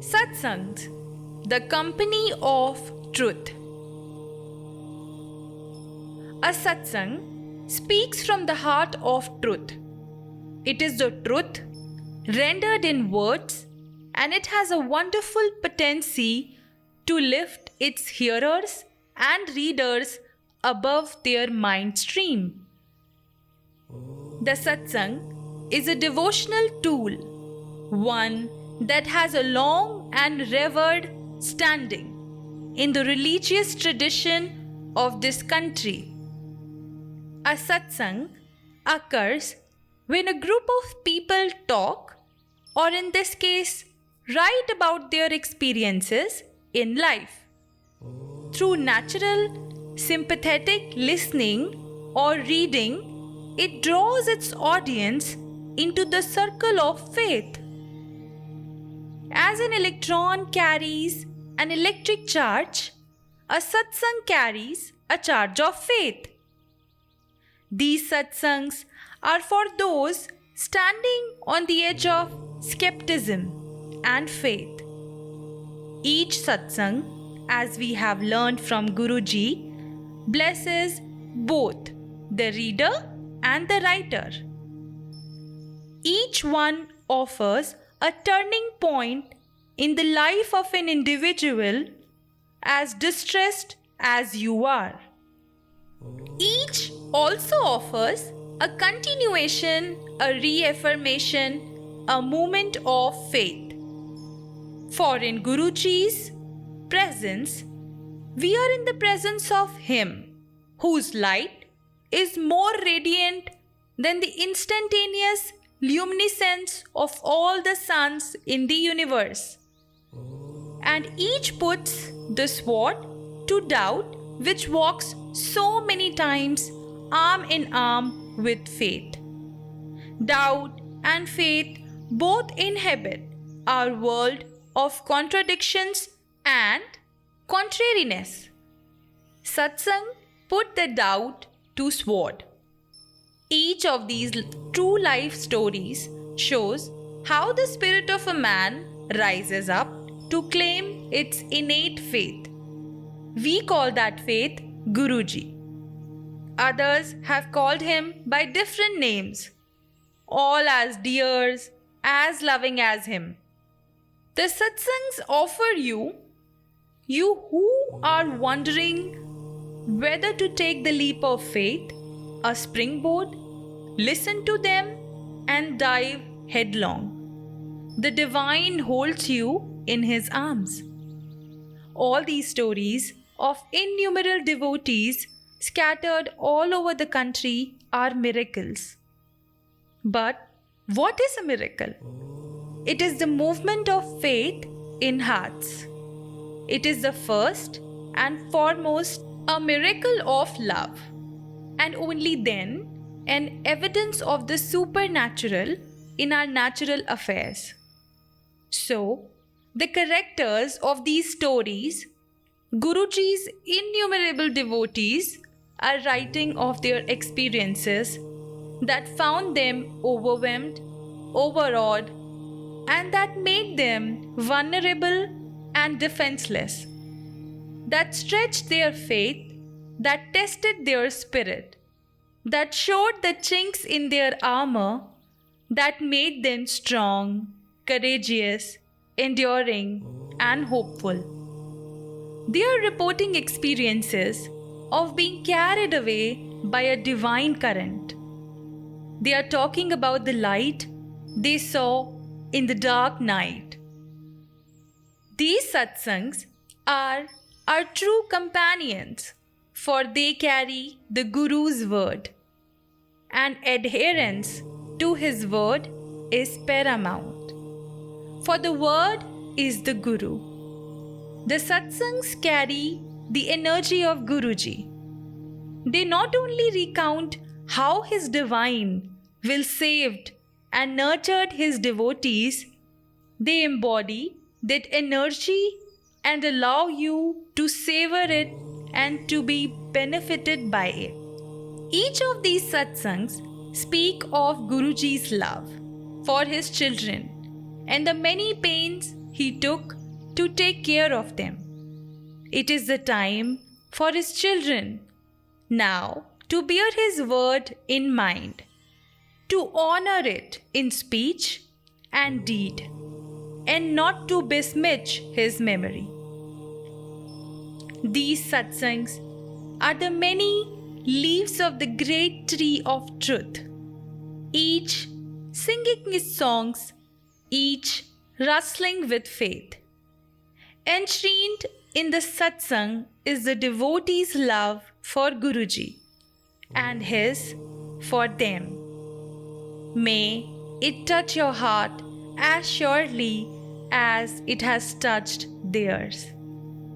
Satsangs, the company of truth. A satsang speaks from the heart of truth. It is the truth rendered in words, and it has a wonderful potency to lift its hearers and readers above their mind stream. The satsang is a devotional tool, one that has a long and revered standing in the religious tradition of this country. A satsang occurs when a group of people talk, or in this case, write about their experiences in life. Through natural, sympathetic listening or reading, it draws its audience into the circle of faith. As an electron carries an electric charge, a satsang carries a charge of faith. These satsangs are for those standing on the edge of skepticism and faith. Each satsang, as we have learned from Guruji, blesses both the reader and the writer. Each one offers a turning point in the life of an individual as distressed as you are. Each also offers a continuation, a reaffirmation, a moment of faith. For in Guruji's presence, we are in the presence of Him whose light is more radiant than the instantaneous luminescence of all the suns in the universe. And each puts the sword to doubt, which walks so many times arm in arm with faith. Doubt and faith both inhabit our world of contradictions and contrariness. Satsang put the doubt to sword. Each of these true life stories shows how the spirit of a man rises up to claim its innate faith. We call that faith Guruji. Others have called him by different names, all as dears, as loving as him. The satsangs offer you who are wondering whether to take the leap of faith, a springboard, listen to them and dive headlong. The divine holds you in his arms. All these stories of innumerable devotees scattered all over the country are miracles. But what is a miracle? It is the movement of faith in hearts. It is the first and foremost a miracle of love, and only then an evidence of the supernatural in our natural affairs. So, the characters of these stories, Guruji's innumerable devotees, are writing of their experiences that found them overwhelmed, overawed, and that made them vulnerable and defenseless, that stretched their faith, that tested their spirit, that showed the chinks in their armor, that made them strong, courageous, enduring, and hopeful. They are reporting experiences of being carried away by a divine current. They are talking about the light they saw in the dark night. These satsangs are our true companions, for they carry the Guru's word, and adherence to his word is paramount. For the word is the Guru. The satsangs carry the energy of Guruji. They not only recount how his divine will saved and nurtured his devotees, they embody that energy and allow you to savor it and to be benefited by it. Each of these satsangs speak of Guruji's love for his children and the many pains he took to take care of them. It is the time for his children now to bear his word in mind, to honor it in speech and deed, and not to besmirch his memory. These satsangs are the many leaves of the great tree of truth, each singing his songs, each rustling with faith. Enshrined in the satsang is the devotee's love for Guruji and his for them. May it touch your heart as surely as it has touched theirs.